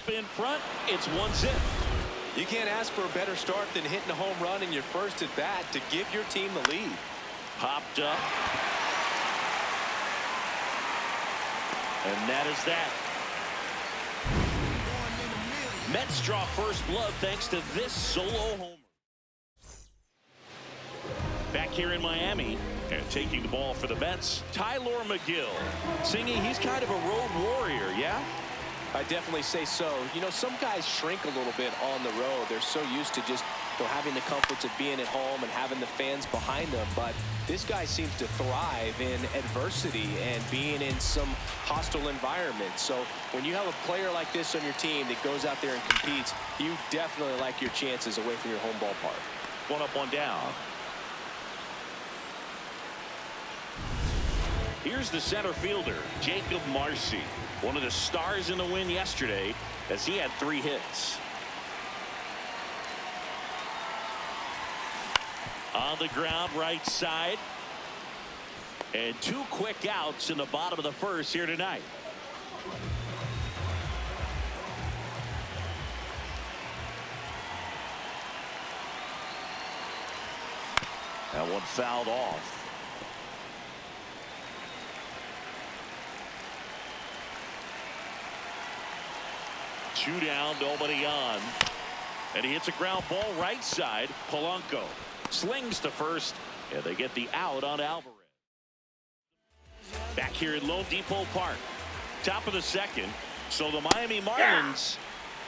Up in front, it's 1-zip. You can't ask for a better start than hitting a home run in your first at bat to give your team the lead. Popped up. And that is that. Mets draw first blood thanks to this solo homer. Back here in Miami and taking the ball for the Mets, Tyler McGill. Singy, he's kind of a road warrior, yeah? I definitely say so. You know, some guys shrink a little bit on the road. They're so used to just having the comforts of being at home and having the fans behind them. But this guy seems to thrive in adversity and being in some hostile environment. So when you have a player like this on your team that goes out there and competes, you definitely like your chances away from your home ballpark. One up, one down. Here's the center fielder, Jacob Marcy, one of the stars in the win yesterday as he had 3 hits. On the ground, right side. And 2 quick outs in the bottom of the first here tonight. That one fouled off. Two down, nobody on. And he hits a ground ball right side. Polanco slings to first, and they get the out on Alvarez. Back here at Lone Depot Park, top of the second. So the Miami Marlins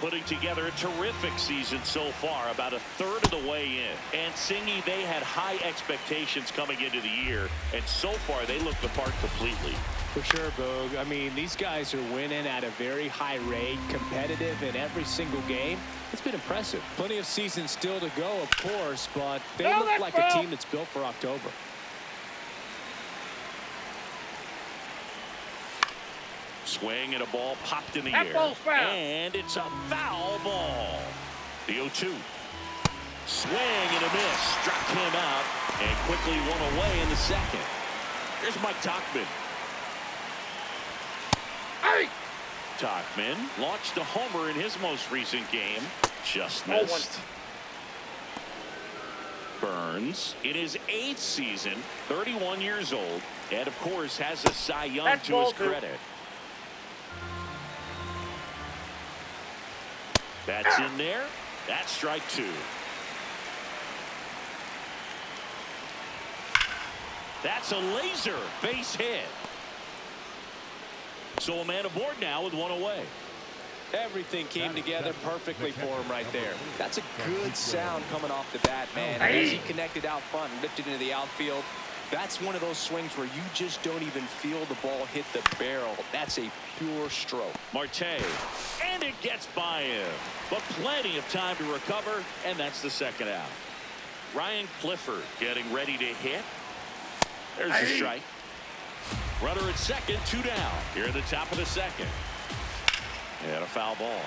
putting together a terrific season so far, about a third of the way in. And Singy, they had high expectations coming into the year, and so far they look the part completely. For sure, Boog. I mean, these guys are winning at a very high rate, competitive in every single game. It's been impressive. Plenty of season still to go, of course, but they look like a team that's built for October. Swing and a ball popped in the air. And it's a foul ball. The 0-2. Swing and a miss. Struck him out and quickly one away in the second. Here's Mike Tauchman. Tauchman launched a homer in his most recent game. Just missed. Burns in his 8th season, 31 years old, and of course has a Cy Young to his credit. That's in there. That's strike 2. That's a laser base hit. So a man aboard now with one away. Everything came together perfectly for him right there. That's a good sound coming off the bat, man. As he connected out front and lifted into the outfield, that's one of those swings where you just don't even feel the ball hit the barrel. That's a pure stroke. Marte, and it gets by him, but plenty of time to recover, and that's the second out. Ryan Clifford getting ready to hit. There's a strike. Runner at second, 2 down here at the top of the second. And a foul ball.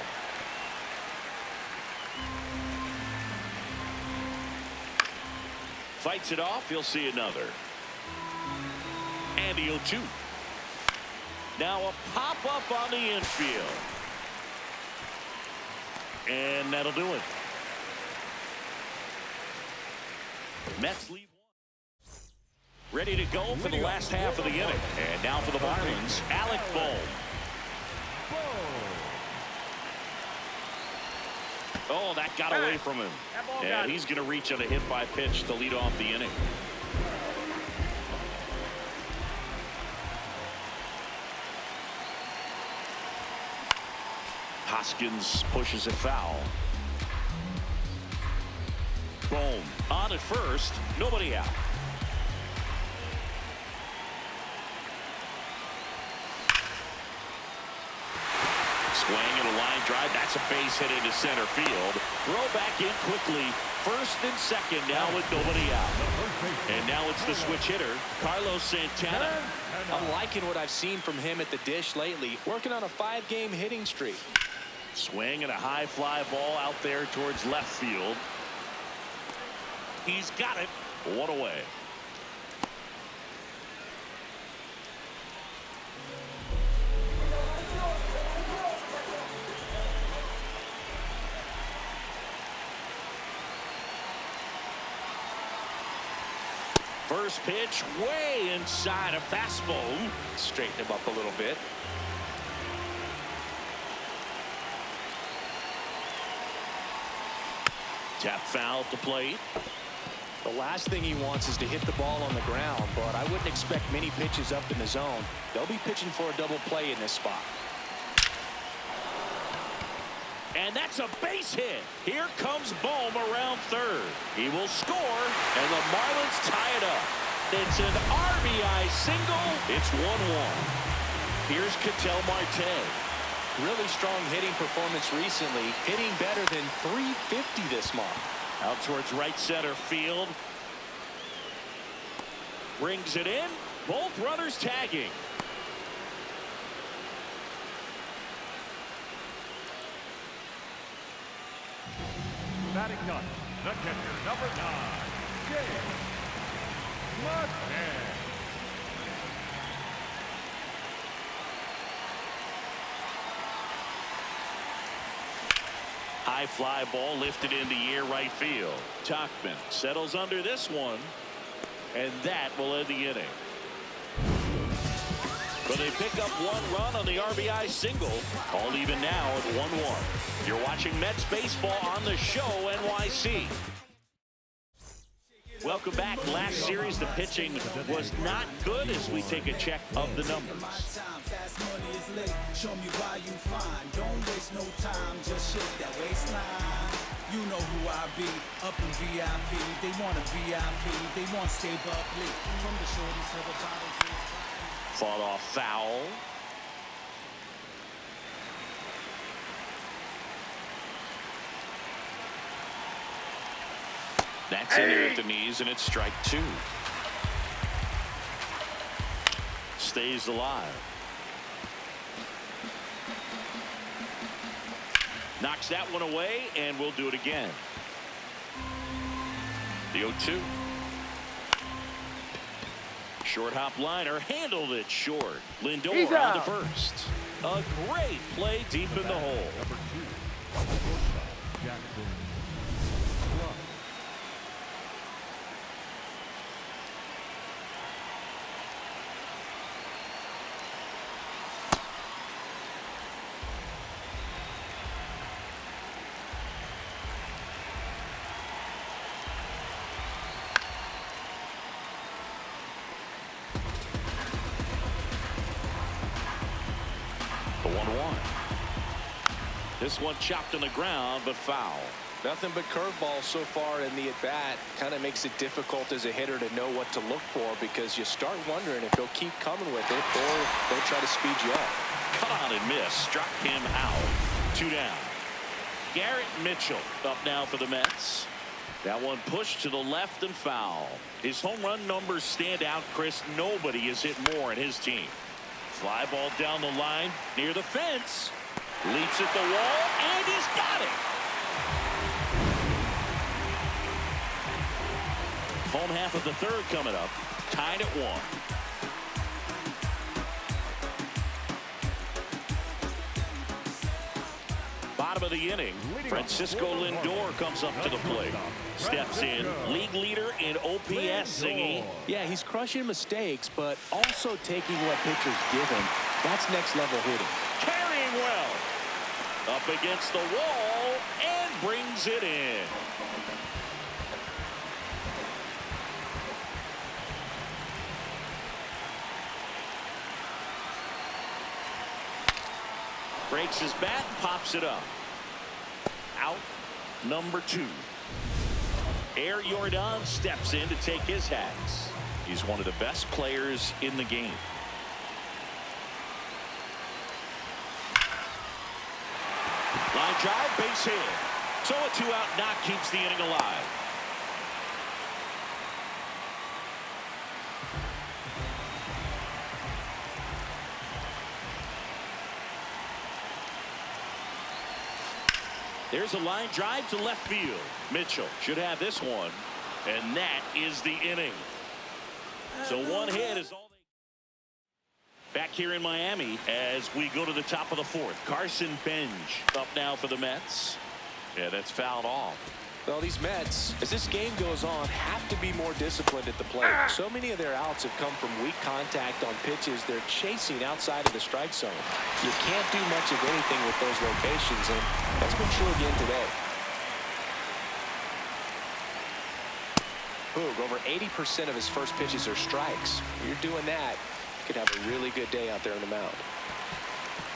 Fights it off. He'll see another. And the 0-2. Now a pop-up on the infield. And that'll do it. Mets lead 1. Ready to go for the last half of the inning. And now for the Marlins, Alec Bohm. Oh, that got away from him. And he's going to reach on a hit by pitch to lead off the inning. Hoskins pushes it foul. Bohm on at first, nobody out. Swing and a line drive. That's a base hit into center field. Throw back in quickly. First and second now with nobody out. And now it's the switch hitter, Carlos Santana. I'm liking what I've seen from him at the dish lately. Working on a 5-game hitting streak. Swing and a high fly ball out there towards left field. He's got it. One away. First pitch way inside a fastball. Straighten him up a little bit. Tap foul at the plate. The last thing he wants is to hit the ball on the ground, but I wouldn't expect many pitches up in the zone. They'll be pitching for a double play in this spot. And that's a base hit. Here comes Bohm around third. He will score, and the Marlins tie it up. It's an RBI single. It's 1-1. Here's Ketel Marte. Really strong hitting performance recently, hitting better than .350 this month. Out towards right center field. Brings it in. Both runners tagging. Batting ninth, the catcher, number 9, James Martinez. High fly ball lifted into air right field. Tauchman settles under this one, and that will end the inning. But they pick up 1 run on the RBI single. All even now at 1-1. You're watching Mets baseball on the show, NYC. Welcome back. Last series, the pitching was not good as we take a check of the numbers. Show me why you fine. Don't waste no time. Just shake that waistline. You know who I be. Up in VIP. They want a VIP. They want stay bubbly. From the shorties to the bottles. Fought off foul. That's in there at the knees, and it's strike 2. Stays alive. Knocks that one away, and we'll do it again. The 0-2. Short hop liner, handled it short. Lindor on to first. A great play deep in the hole. Number 2, shortstop, Jackson. The 1-1. This one chopped on the ground, but foul. Nothing but curveballs so far in the at-bat. Kind of makes it difficult as a hitter to know what to look for because you start wondering if he'll keep coming with it or they'll try to speed you up. Cut on and miss. Struck him out. 2 down. Garrett Mitchell up now for the Mets. That one pushed to the left and foul. His home run numbers stand out, Chris. Nobody has hit more in his team. Fly ball down the line near the fence. Leaps at the wall, and he's got it. Home half of the third coming up. Tied at 1. Bottom of the inning, Francisco Lindor comes up to the plate. Steps in, league leader in OPS, Singy. Yeah, he's crushing mistakes, but also taking what pitchers give him. That's next level hitting. Carrying well. Up against the wall and brings it in. Breaks his bat, pops it up. Out, number 2. Air Jordan steps in to take his hats. He's one of the best players in the game. Line drive, base hit. So a 2-out knock keeps the inning alive. There's a line drive to left field. Mitchell should have this one, and that is the inning. So 1 hit is all they... Back here in Miami as we go to the top of the 4th. Carson Bench up now for the Mets. Yeah, that's fouled off. Well, these Mets, as this game goes on, have to be more disciplined at the plate. So many of their outs have come from weak contact on pitches they're chasing outside of the strike zone. You can't do much of anything with those locations, and that's been true again today. Boog, over 80% of his first pitches are strikes. When you're doing that, you could have a really good day out there on the mound.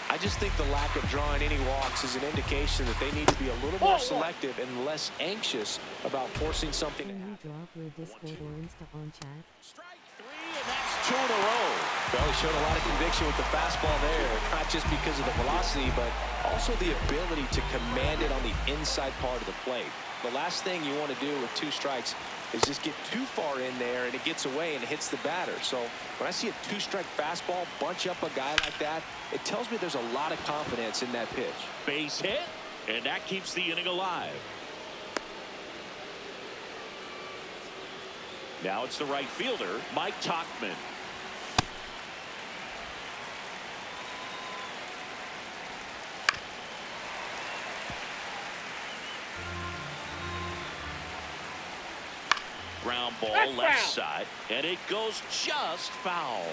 I just think the lack of drawing any walks is an indication that they need to be a little more selective and less anxious about forcing something to happen. Drop your Discord or Insta on chat. Strike three, and that's 2 in a row. Well, he showed a lot of conviction with the fastball there, not just because of the velocity, but also the ability to command it on the inside part of the plate. The last thing you want to do with 2 strikes is just get too far in there and it gets away and it hits the batter. So when I see a 2-strike fastball bunch up a guy like that, it tells me there's a lot of confidence in that pitch. Base hit, and that keeps the inning alive. Now it's the right fielder, Mike Tauchman. Ground ball left side, and it goes just foul.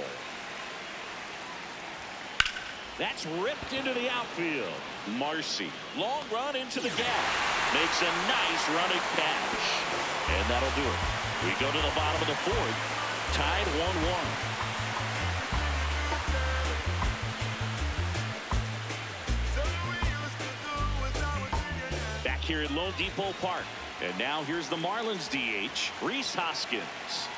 That's ripped into the outfield. Marcy, long run into the gap, makes a nice running catch, and that'll do it. We go to the bottom of the 4th, tied 1-1. Back here at Lone Depot Park. And now here's the Marlins DH, Rhys Hoskins.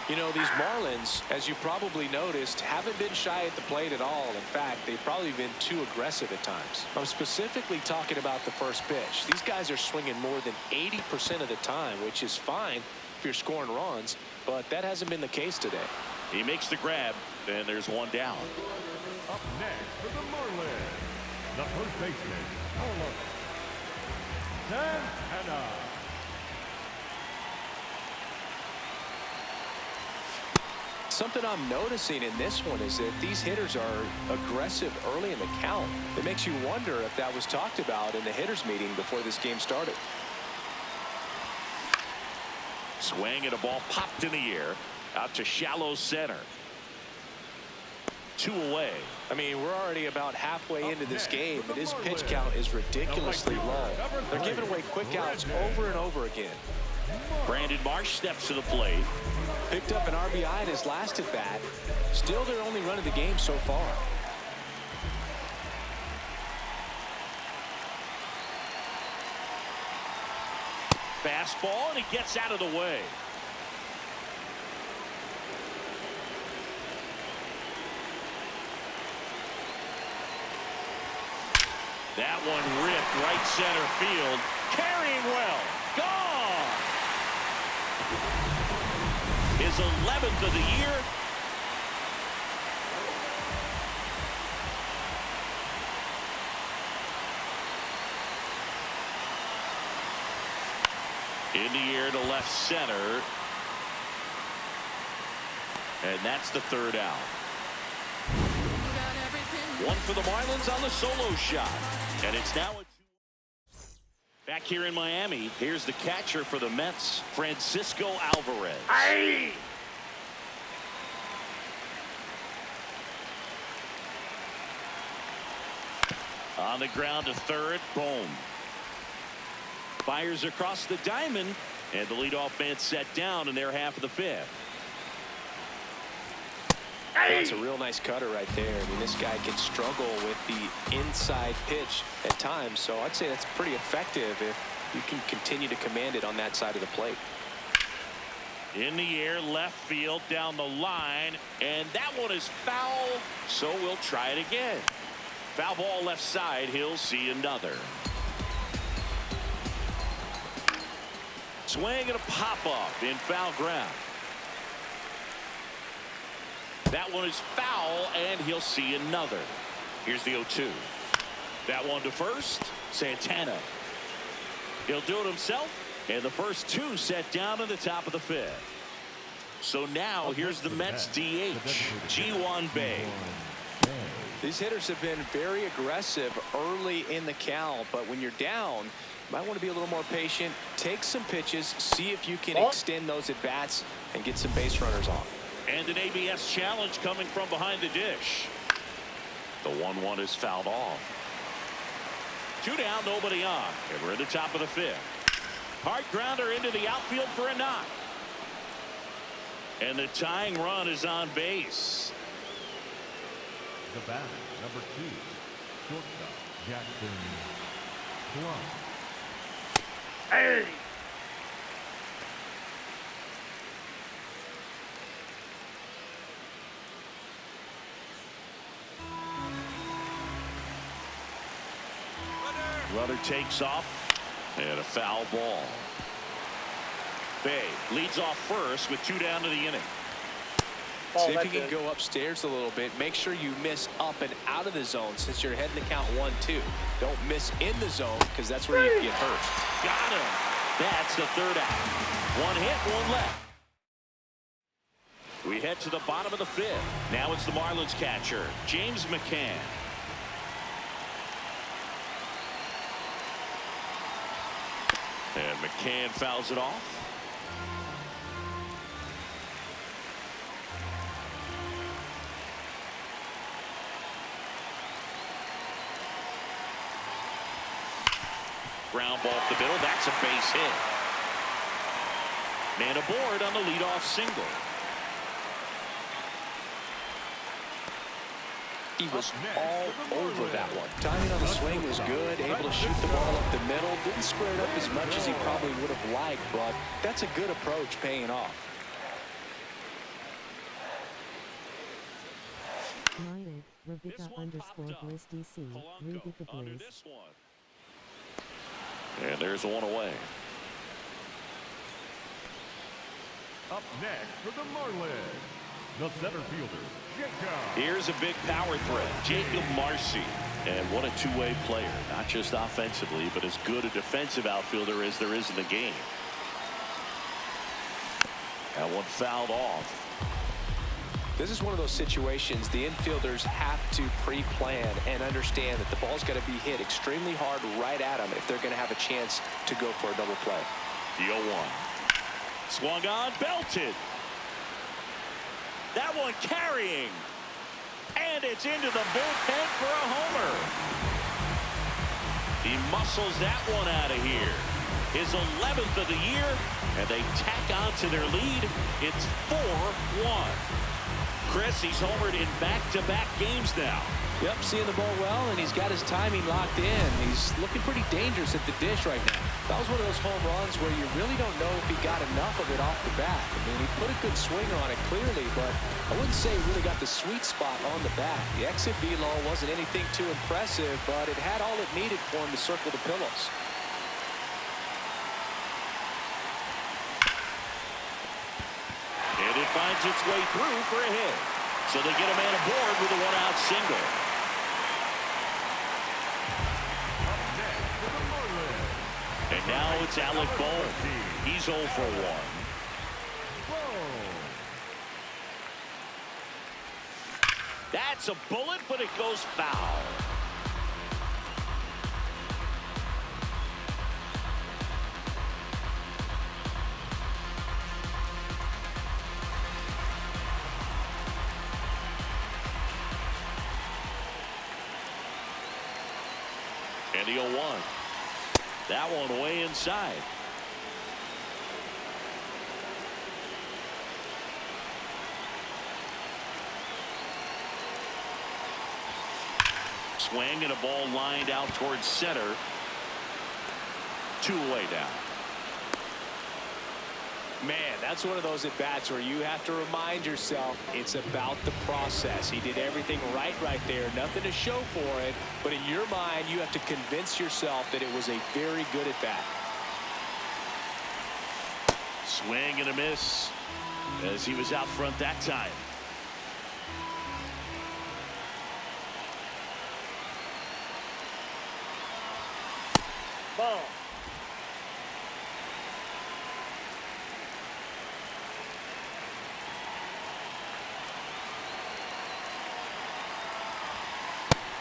You know, these Marlins, as you probably noticed, haven't been shy at the plate at all. In fact, they've probably been too aggressive at times. I'm specifically talking about the first pitch. These guys are swinging more than 80% of the time, which is fine if you're scoring runs, but that hasn't been the case today. He makes the grab, and there's one down. Up next for the Marlins, the first baseman, Santana. Something I'm noticing in this one is that these hitters are aggressive early in the count. It makes you wonder if that was talked about in the hitters meeting before this game started. Swing and a ball popped in the air out to shallow center. 2 away. I mean, we're already about halfway into this game, but his pitch count is ridiculously low. They're giving away quick outs over and over again. Brandon Marsh steps to the plate. Picked up an RBI in his last at bat. Still their only run of the game so far. Fastball, and he gets out of the way. That one ripped right center field. Carrying well. Gone. His 11th of the year. In the air to left center. And that's the 3rd out. One for the Marlins on the solo shot. And it's now a 2. Back here in Miami, here's the catcher for the Mets, Francisco Alvarez. Aye. On the ground to 3rd, boom. Fires across the diamond, and the leadoff man set down in their half of the 5th. That's a real nice cutter right there. I mean, this guy can struggle with the inside pitch at times, so I'd say that's pretty effective if you can continue to command it on that side of the plate. In the air, left field, down the line, and that one is foul, so we'll try it again. Foul ball left side, he'll see another. Swing and a pop-up in foul ground. That one is foul, and he'll see another. Here's the 0-2. That one to first, Santana. He'll do it himself, and the first 2 set down in the top of the 5th. So now here's the Mets DH, Ji-Hwan Bae. These hitters have been very aggressive early in the count, but when you're down, you might want to be a little more patient, take some pitches, see if you can extend those at bats and get some base runners on. And an ABS challenge coming from behind the dish. The 1-1 is fouled off. 2 down, nobody on, and we're at the top of the 5th. Hard grounder into the outfield for a knock. And the tying run is on base. The batter, number 2, shortstop Jackson Plum. Hey! Runner takes off, and a foul ball. Bay leads off first with 2 down to the inning. See if you can go upstairs a little bit. Make sure you miss up and out of the zone since you're heading to count 1-2. Don't miss in the zone because that's where you get hurt. Got him. That's the 3rd out. 1 hit, 1 left. We head to the bottom of the 5th. Now it's the Marlins catcher, James McCann. And McCann fouls it off. Ground ball up the middle. That's a base hit. Man aboard on the leadoff single. He was all over that one. Timing on the swing was good, able to shoot the ball up the middle. Didn't square it up as much as he probably would have liked, but that's a good approach paying off. United, Rebecca _ Bliss DC, Rebecca Bliss. And there's 1 away. Up next for the Marlins, the center fielder, Jacob. Here's a big power threat, Jacob Marcy. And what a two-way player, not just offensively, but as good a defensive outfielder as there is in the game. That one fouled off. This is one of those situations the infielders have to pre-plan and understand that the ball's got to be hit extremely hard right at them if they're going to have a chance to go for a double play. The 0-1. Swung on, belted. That one carrying. And it's into the bullpen for a homer. He muscles that one out of here. His 11th of the year, and they tack on to their lead. It's 4-1. Chris, he's homered in back-to-back games now. Yep, seeing the ball well, and he's got his timing locked in. He's looking pretty dangerous at the dish right now. That was one of those home runs where you really don't know if he got enough of it off the bat. I mean, he put a good swinger on it clearly, but I wouldn't say he really got the sweet spot on the bat. The exit velo wasn't anything too impressive, but it had all it needed for him to circle the pillows. And it finds its way through for a hit. So they get a man aboard with a 1-out single. And now it's Alec Bohm. He's 0 for 1. That's a bullet, but it goes foul. And the 0-1. That one way inside. Swing and a ball lined out towards center. 2 away now. Man, that's one of those at-bats where you have to remind yourself it's about the process. He did everything right there. Nothing to show for it. But in your mind, you have to convince yourself that it was a very good at-bat. Swing and a miss as he was out front that time. Ball.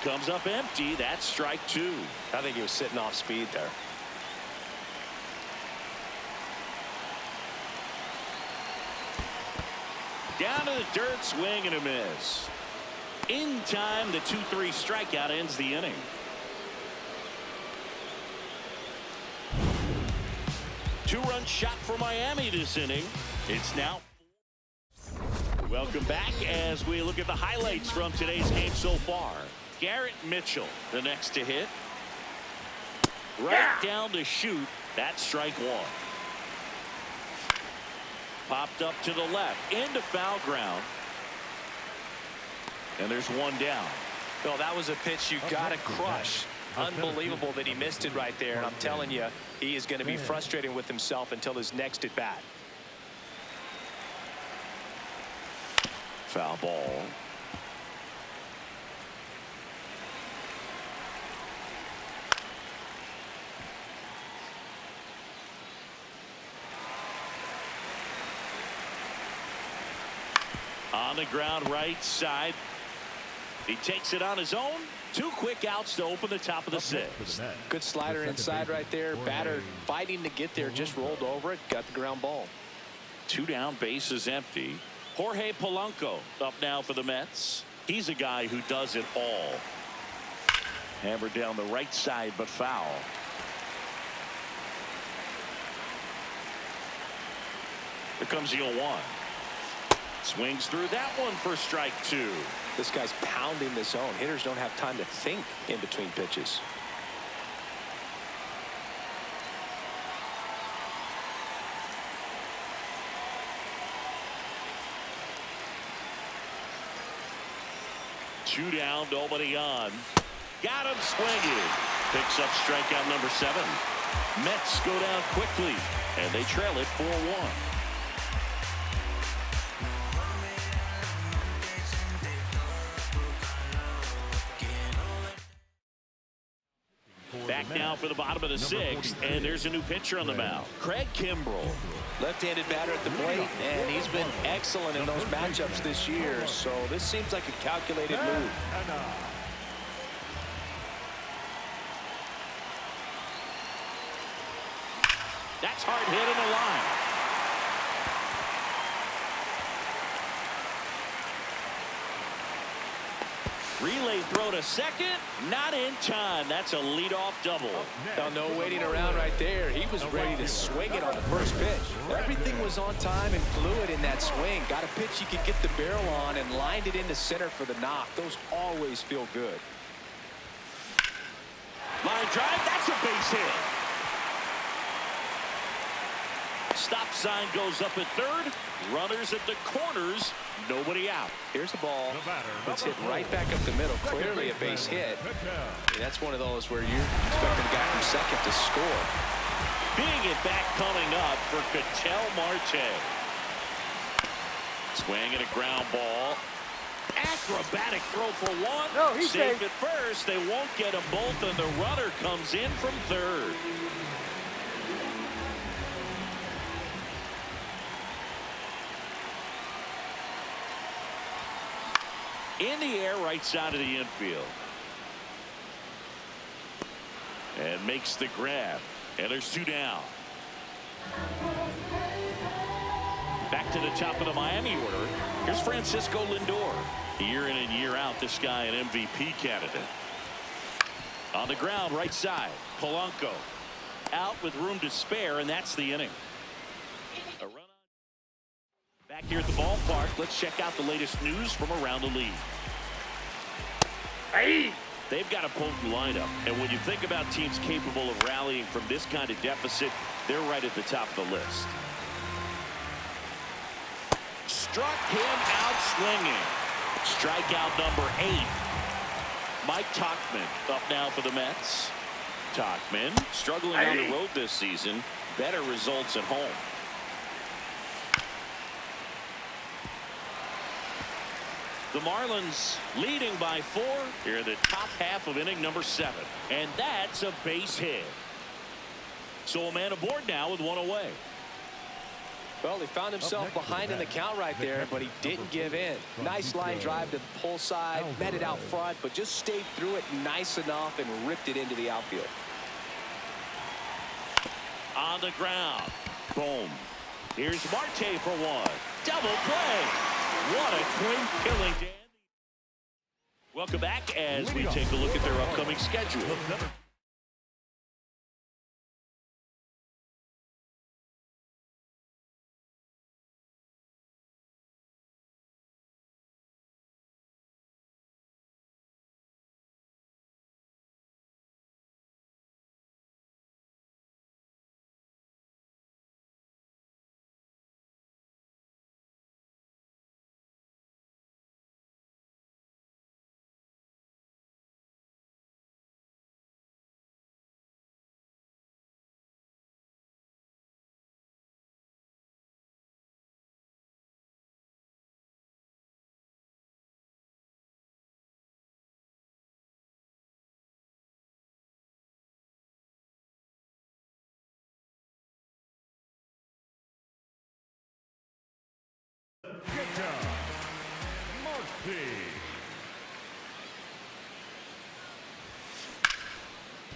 comes up empty. That's strike two. I think he was sitting off speed there. Down to the dirt, swing and a miss. In time, the 2-3 strikeout ends the inning. Two-run shot for Miami this inning. It's now. Welcome back as we look at the highlights from today's game so far. Garrett Mitchell, the next to hit. Right down to shoot. That's strike one. Popped up to the left into foul ground. And there's one down. Well, that was a pitch you got to crush. Unbelievable that he missed it right there. And I'm telling you, he is going to be frustrated with himself until his next at bat. Foul ball. On the ground right side. He takes it on his own. Two quick outs to open the top of the sixth. Good slider inside right there. Batter fighting to get there, just rolled over it, got the ground ball. Two down, base is empty. Jorge Polanco up now for the Mets. He's a guy who does it all. Hammered down the right side, but foul. Here comes the 0-1. Swings through that one for strike two. This guy's pounding the zone. Hitters don't have time to think in between pitches. Two down, nobody on. Got him swinging. Picks up strikeout number 7. Mets go down quickly, and they trail it 4-1. Back now for the bottom of the 6th, and there's a new pitcher on the mound. Craig Kimbrell. Left-handed batter at the plate, and he's been excellent in those matchups this year, so this seems like a calculated move. That's hard hit in the line. Relay throw to second, not in time. That's a leadoff double. Now, no waiting around right there. He was ready to swing it on the first pitch. Everything was on time and fluid in that swing. Got a pitch you could get the barrel on and lined it into center for the knock. Those always feel good. Line drive, that's a base hit. Stop sign goes up at third. Runners at the corners. Nobody out. Here's the ball. It's hit right back up the middle. Clearly a base hit. And that's one of those where you're expecting a guy from second to score. Being it back coming up for Ketel Marte. Swing and a ground ball. Acrobatic throw for one. No, he's safe safe. at first. They won't get them both, and the runner comes in from third. In the air, right side of the infield. And makes the grab. And there's two down. Back to the top of the Miami order. Here's Francisco Lindor. Year in and year out, this guy an MVP candidate. On the ground, right side. Polanco. Out with room to spare, and that's the inning. A run on. Back here at the ballpark, let's check out the latest news from around the league. Hey! They've got a potent lineup, and when you think about teams capable of rallying from this kind of deficit, they're right at the top of the list. Struck him out swinging. Strikeout number 8. Mike Tauchman up now for the Mets. Tauchman struggling on the road this season. Better results at home. The Marlins leading by 4 here in the top half of inning number 7. And that's a base hit. So a man aboard now with one away. Well, he found himself behind in the count right there, but he didn't give in. Nice line drive to the pull side, met it out front, but just stayed through it nice enough and ripped it into the outfield. On the ground. Boom. Here's Marte for one. Double play. What a twin killing, Dan. Welcome back as we take a look at their upcoming schedule. Get down. Marty.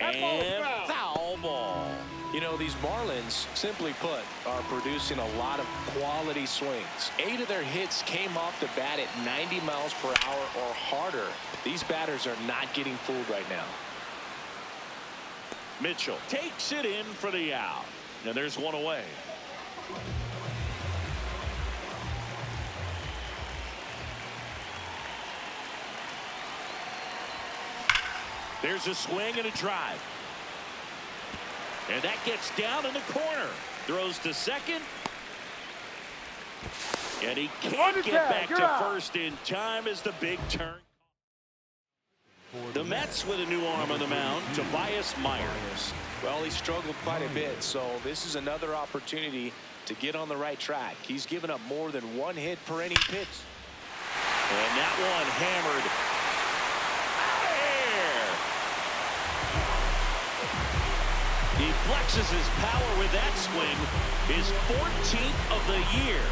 And foul ball. You know, these Marlins, simply put, are producing a lot of quality swings. 8 of their hits came off the bat at 90 miles per hour or harder. These batters are not getting fooled right now. Mitchell takes it in for the out. And there's one away. There's a swing and a drive. And that gets down in the corner. Throws to second. And he can't get back to first in time as the big turn. The Mets with a new arm on the mound, Tobias Myers. Well, he struggled quite a bit, so this is another opportunity to get on the right track. He's given up more than 1 hit per inning pitch. And that one hammered out of here. He flexes his power with that swing, his 14th of the year,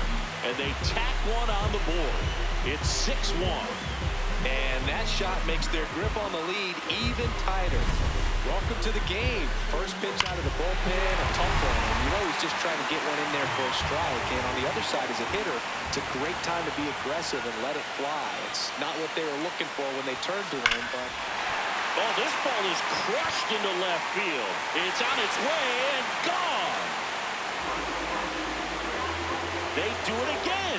and they tack one on the board. It's 6-1. And that shot makes their grip on the lead even tighter. Welcome to the game. First pitch out of the bullpen, a tough one. And you know he's just trying to get one in there for a strike. And on the other side, as a hitter, it's a great time to be aggressive and let it fly. It's not what they were looking for when they turned to him, but... Oh, this ball is crushed into left field. It's on its way and gone. They do it again.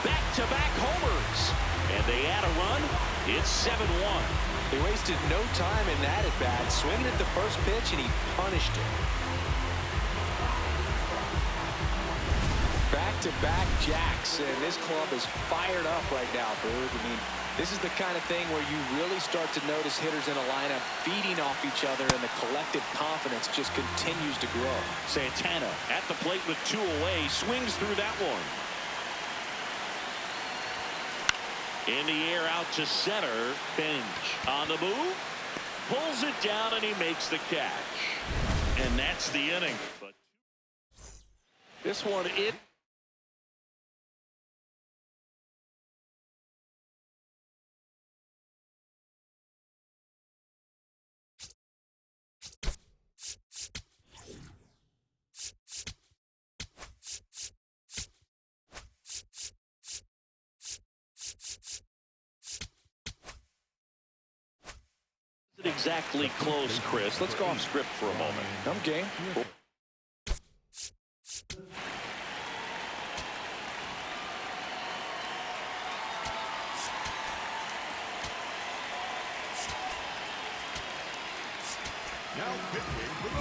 Back-to-back homers. And they add a run. It's 7-1. They wasted no time in that at-bat, swinging at the first pitch, and he punished it. Back-to-back jacks, and this club is fired up right now, Boog. I mean, this is the kind of thing where you really start to notice hitters in a lineup feeding off each other, and the collective confidence just continues to grow. Santana at the plate with 2 away, swings through that one. In the air out to center. Bench on the move. Pulls it down and he makes the catch. And that's the inning. But this one, it. Exactly close, Chris. Let's go off script for a moment. I'm game.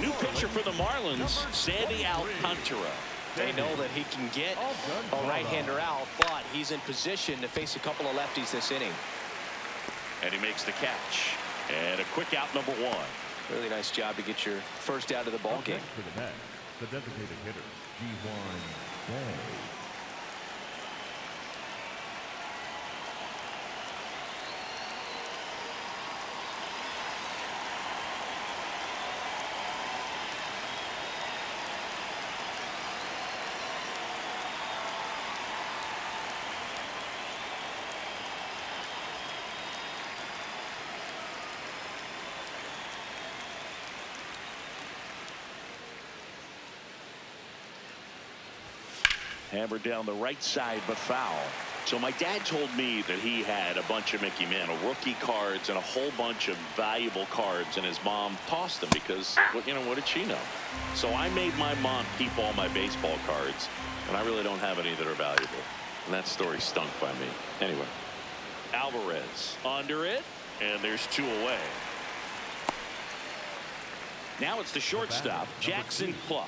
New pitcher for the Marlins, Sandy Alcantara. They know that he can get a right-hander out, but he's in position to face a couple of lefties this inning. And he makes the catch. And a quick out, number 1. Really nice job to get your first out of the ball game. For the Mets, the designated hitter, G1 Day. Hammered down the right side, but foul. So my dad told me that he had a bunch of Mickey Mantle rookie cards and a whole bunch of valuable cards, and his mom tossed them because, what did she know? So I made my mom keep all my baseball cards, and I really don't have any that are valuable. And that story stunk by me. Anyway, Alvarez under it, and there's 2 away. Now it's the shortstop, Jackson Clough.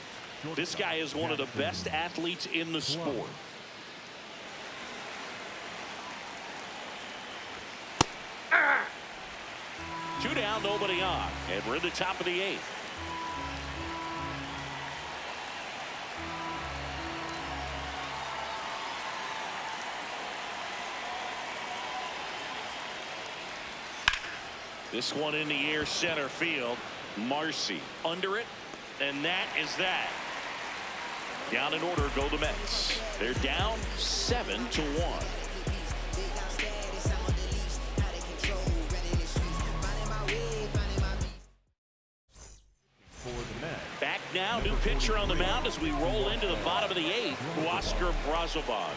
This guy is one of the best athletes in the sport. Two down, nobody on, and we're in the top of the 8th. This one in the air, center field. Marcy under it, and that is that. Down in order go the Mets. They're down 7-1. Back now, new pitcher on the mound as we roll into the bottom of the 8th, Oscar Brazoban.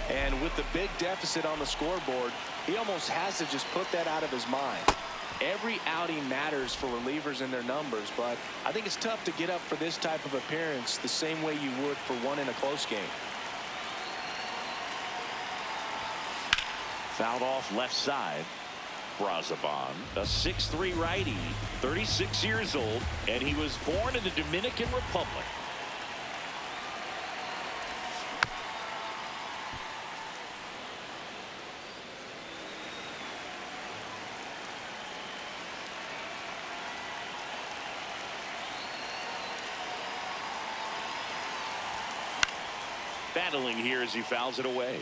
And with the big deficit on the scoreboard, he almost has to just put that out of his mind. Every outing matters for relievers and their numbers, but I think it's tough to get up for this type of appearance the same way you would for one in a close game. Fouled off left side. Brazoban, a 6'3" righty, 36 years old, and he was born in the Dominican Republic. Battling here as he fouls it away.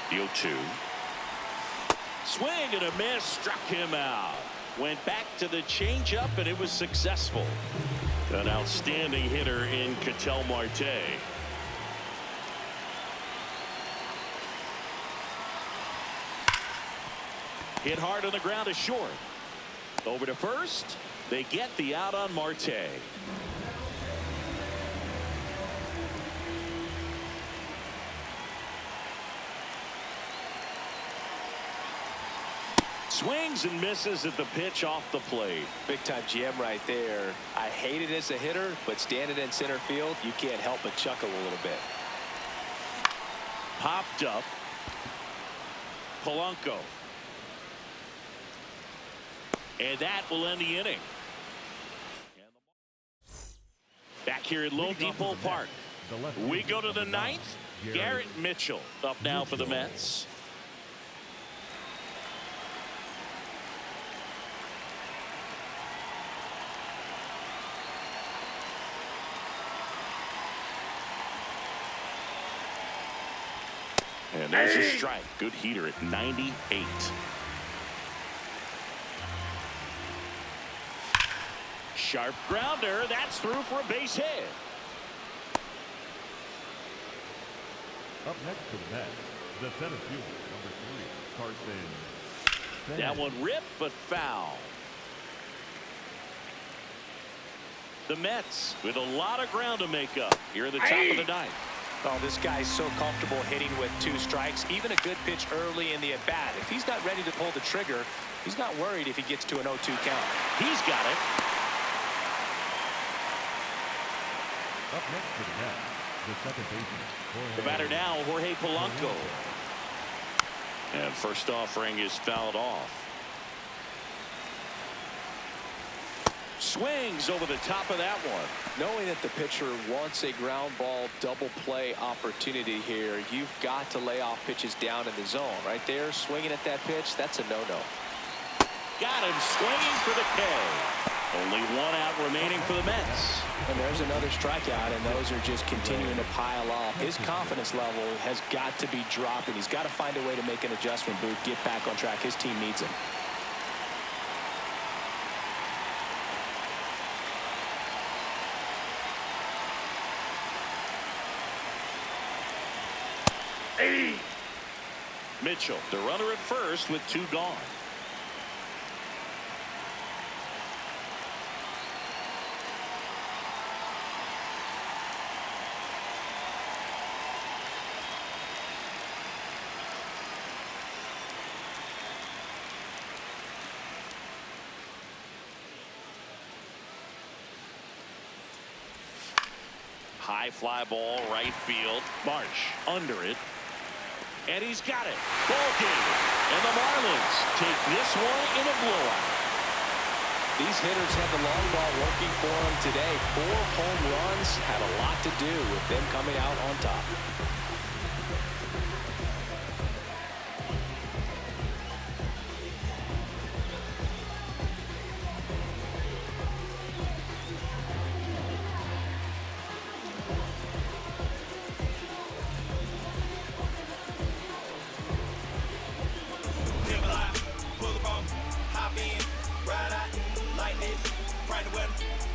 The 0-2. Swing and a miss, struck him out. Went back to the changeup, and it was successful. An outstanding hitter in Ketel Marte. Hit hard on the ground to short. Over to first. They get the out on Marte. Swings and misses at the pitch off the plate. Big time GM right there. I hate it as a hitter, but standing in center field, you can't help but chuckle a little bit. Popped up. Polanco. And that will end the inning. Back here at Lone Depot Park. We go to the 9th. Garrett Mitchell up now for the Mets. And there's a strike. Good heater at 98. Sharp grounder. That's through for a base hit. Up next to the Mets, the center fielder, number 3, Carson. That one ripped, but foul. The Mets with a lot of ground to make up here at the top of the 9th. Oh, this guy's so comfortable hitting with 2 strikes. Even a good pitch early in the at-bat. If he's not ready to pull the trigger, he's not worried if he gets to an 0-2 count. He's got it. Up next to the Mets, the second baseman. The batter now, Jorge Polanco. And first offering is fouled off. Swings over the top of that one. Knowing that the pitcher wants a ground ball double play opportunity here, you've got to lay off pitches down in the zone. Right there, swinging at that pitch, that's a no-no. Got him swinging for the K. Only 1 out remaining for the Mets. And there's another strikeout, and those are just continuing to pile up. His confidence level has got to be dropping. He's got to find a way to make an adjustment, Booth, get back on track. His team needs him. Mitchell, the runner at first with 2 gone. High fly ball, right field. Marsh under it. And he's got it. Ball game. And the Marlins take this one in a blowout. These hitters had the long ball working for them today. 4 home runs had a lot to do with them coming out on top.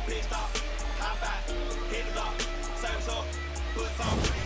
Pit stop, hop back, hit the block, same song, put some.